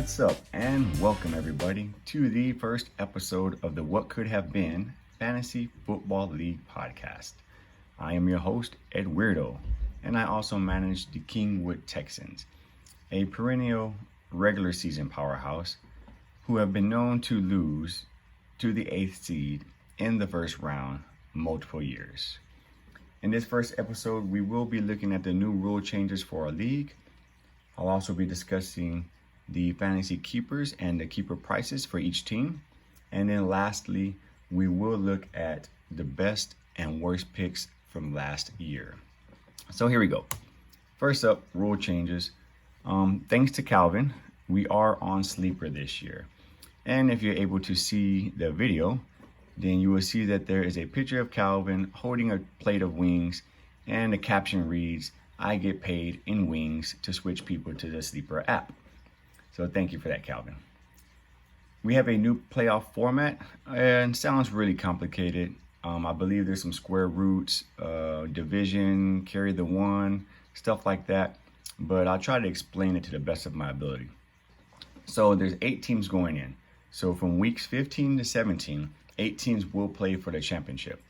What's up, and welcome everybody to the first episode of the What Could Have Been Fantasy Football League podcast. I am your host, Ed Weirdo, and I also manage the Kingwood Texans, a perennial regular season powerhouse who have been known to lose to the 8th seed in the first round multiple years. In this first episode, we will be looking at the new rule changes for our league. I'll also be discussing the fantasy keepers and the keeper prices for each team. And then lastly, we will look at the best and worst picks from last year. So here we go. First up, rule changes. Thanks to Calvin, we are on Sleeper this year. And if you're able to see the video, then you will see that there is a picture of Calvin holding a plate of wings, and the caption reads, "I get paid in wings to switch people to the Sleeper app." So thank you for that, Calvin. We have a new playoff format, and sounds really complicated. I believe there's some square roots, division, carry the one, stuff like that. But I'll try to explain it to the best of my ability. So there's 8 teams going in. So from weeks 15 to 17, 8 teams will play for the championship.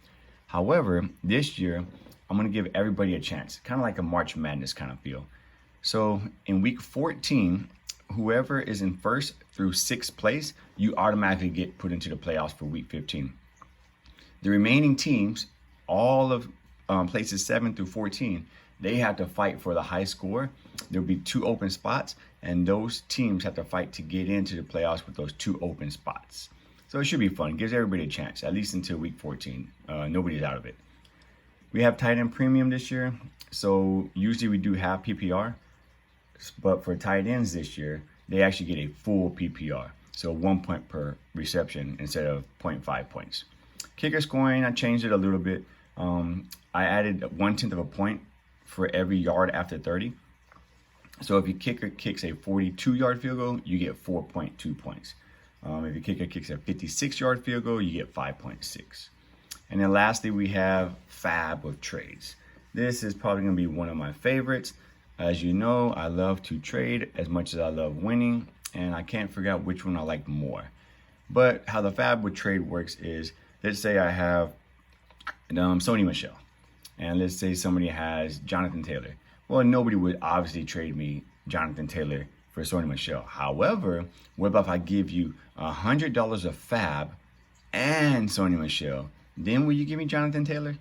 However, this year, I'm going to give everybody a chance, kind of like a March Madness kind of feel. So in week 14, whoever is in first through 6th place, you automatically get put into the playoffs for week 15. The remaining teams, all of places 7 through 14, they have to fight for the high score. There'll be 2 open spots, and those teams have to fight to get into the playoffs with those 2 open spots. So it should be fun. It gives everybody a chance, at least until week 14. Nobody's out of it. We have tight end premium this year. So usually we do have PPR. But for tight ends this year, they actually get a full PPR. So 1 point per reception instead of 0.5 points. Kicker scoring, I changed it a little bit. I added 1/10 of a point for every yard after 30. So if your kicker kicks a 42-yard field goal, you get 4.2 points. If your kicker kicks a 56-yard field goal, you get 5.6. And then lastly, we have Fab with trades. This is probably going to be one of my favorites. As you know, I love to trade as much as I love winning, and I can't figure out which one I like more. But how the Fab with trade works is, let's say I have Sony Michel, and let's say somebody has Jonathan Taylor. Well, nobody would obviously trade me Jonathan Taylor for Sony Michel. However, what about if I give you $100 of Fab and Sony Michel? Then will you give me Jonathan Taylor?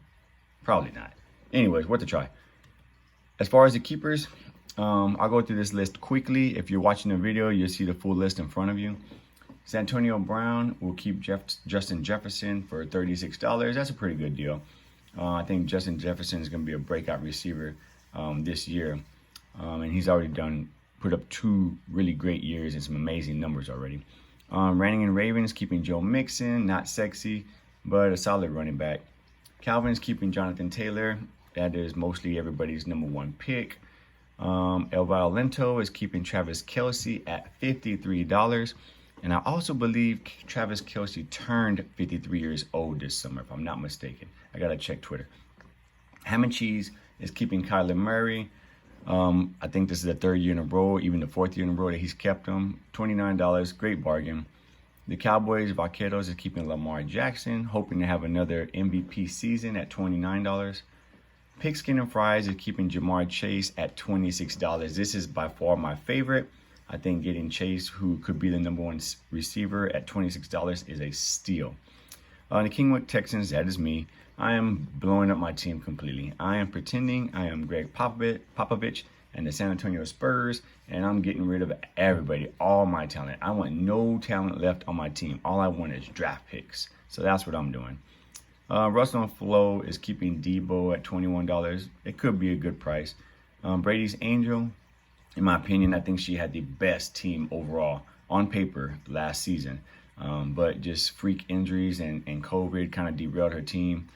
Probably not. Anyways, worth a try. As far as the keepers, I'll go through this list quickly. If you're watching the video, you'll see the full list in front of you. Santonio Brown will keep Justin Jefferson for $36. That's a pretty good deal. I think Justin Jefferson is going to be a breakout receiver this year. And he's already put up 2 really great years and some amazing numbers already. Ranning and Ravens keeping Joe Mixon, not sexy, but a solid running back. Calvin's keeping Jonathan Taylor. That is mostly everybody's number 1 pick. El Violento is keeping Travis Kelce at $53. And I also believe Travis Kelce turned 53 years old this summer, if I'm not mistaken. I got to check Twitter. Ham and Cheese is keeping Kyler Murray. I think this is the 3rd year in a row, even the 4th year in a row that he's kept him. $29, great bargain. The Cowboys, Vaqueros is keeping Lamar Jackson, hoping to have another MVP season at $29. Pigskin and Fries is keeping Jamar Chase at $26. This is by far my favorite. I think getting Chase, who could be the number 1 receiver, at $26 is a steal. The Kingwood Texans, that is me. I am blowing up my team completely. I am pretending I am Greg Popovich and the San Antonio Spurs, and I'm getting rid of everybody, all my talent. I want no talent left on my team. All I want is draft picks. So that's what I'm doing. Russell and Flo is keeping Debo at $21. It could be a good price. Brady's Angel, in my opinion, I think she had the best team overall on paper last season. But just freak injuries and COVID kind of derailed her team.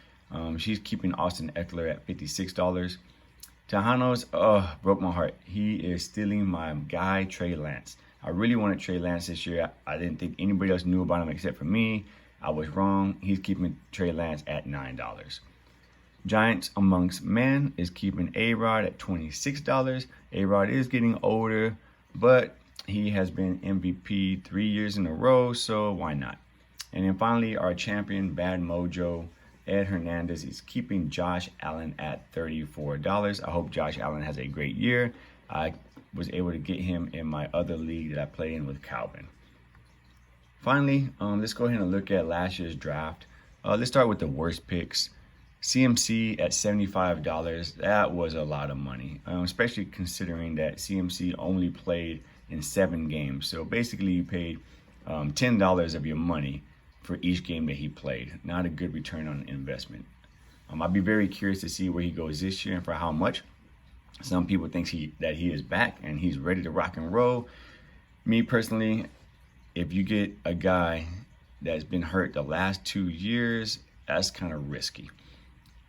She's keeping Austin Eckler at $56. Tejano's, broke my heart. He is stealing my guy, Trey Lance. I really wanted Trey Lance this year. I didn't think anybody else knew about him except for me. I was wrong. He's keeping Trey Lance at $9. Giants Amongst Men is keeping A-Rod at $26. A-Rod is getting older, but He has been MVP 3 years in a row, so why not? And then finally, our champion, Bad Mojo, Ed Hernandez, is keeping Josh Allen at $34. I hope Josh Allen has a great year. I was able to get him in my other league that I play in with Calvin. Finally, let's go ahead and look at last year's draft. Let's start with the worst picks. CMC at $75, that was a lot of money, especially considering that CMC only played in 7 games. So basically you paid $10 of your money for each game that he played. Not a good return on investment. I'd be very curious to see where he goes this year and for how much. Some people think that he is back and he's ready to rock and roll. Me personally, if you get a guy that's been hurt the last 2 years, that's kind of risky.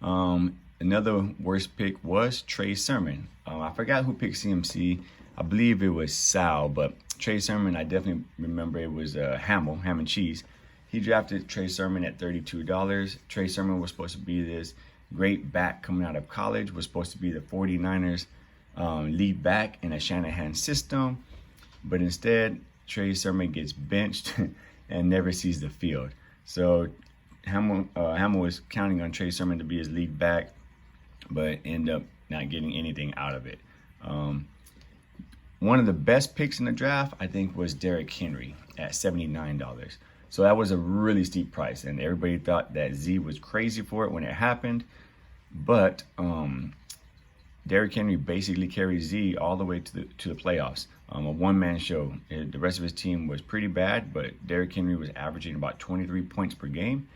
Another worst pick was Trey Sermon. I forgot who picked CMC. I believe it was Sal, but Trey Sermon, I definitely remember it was Ham and Cheese. He drafted Trey Sermon at $32. Trey Sermon was supposed to be this great back coming out of college, was supposed to be the 49ers lead back in a Shanahan system, but instead Trey Sermon gets benched and never sees the field. So Hamill was counting on Trey Sermon to be his lead back, but ended up not getting anything out of it. One of the best picks in the draft, I think, was Derrick Henry at $79. So that was a really steep price, and everybody thought that Z was crazy for it when it happened. But Derrick Henry basically carried Z all the way to the playoffs. A one-man show. The rest of his team was pretty bad, but Derrick Henry was averaging about 23 points per game.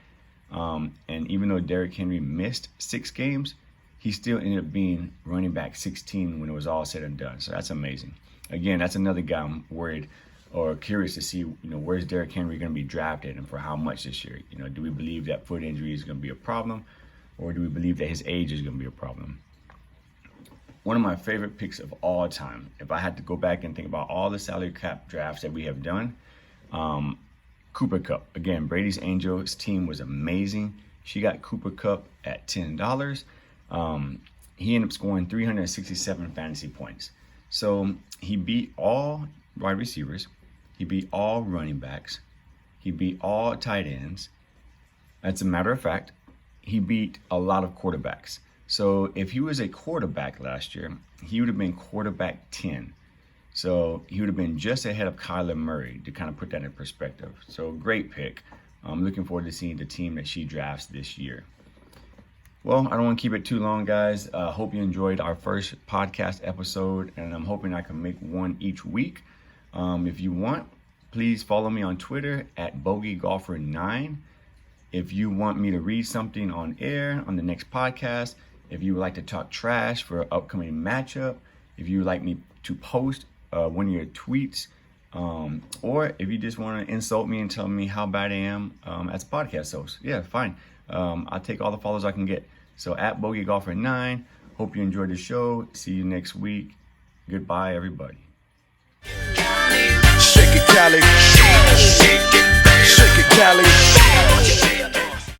And even though Derrick Henry missed 6 games, he still ended up being running back 16 when it was all said and done. So that's amazing. Again, that's another guy I'm worried or curious to see, where's Derrick Henry going to be drafted and for how much this year? Do we believe that foot injury is going to be a problem, or do we believe that his age is going to be a problem? One of my favorite picks of all time, if I had to go back and think about all the salary cap drafts that we have done, Cooper Kupp. Again, Brady's Angels team was amazing. She got Cooper Kupp at $10. He ended up scoring 367 fantasy points. So he beat all wide receivers. He beat all running backs. He beat all tight ends. As a matter of fact, he beat a lot of quarterbacks. So if he was a quarterback last year, he would have been quarterback 10. So he would have been just ahead of Kyler Murray, to kind of put that in perspective. So great pick. I'm looking forward to seeing the team that she drafts this year. Well, I don't want to keep it too long, guys. Hope you enjoyed our first podcast episode, and I'm hoping I can make one each week. If you want, please follow me on Twitter at BogeyGolfer9. If you want me to read something on air on the next podcast, if you would like to talk trash for an upcoming matchup, if you would like me to post one of your tweets, or if you just want to insult me and tell me how bad I am as a podcast host, yeah, fine. I'll take all the follows I can get. So at BogeyGolfer9, hope you enjoyed the show. See you next week. Goodbye, everybody. Shake it, Cali. Shake it, Cali.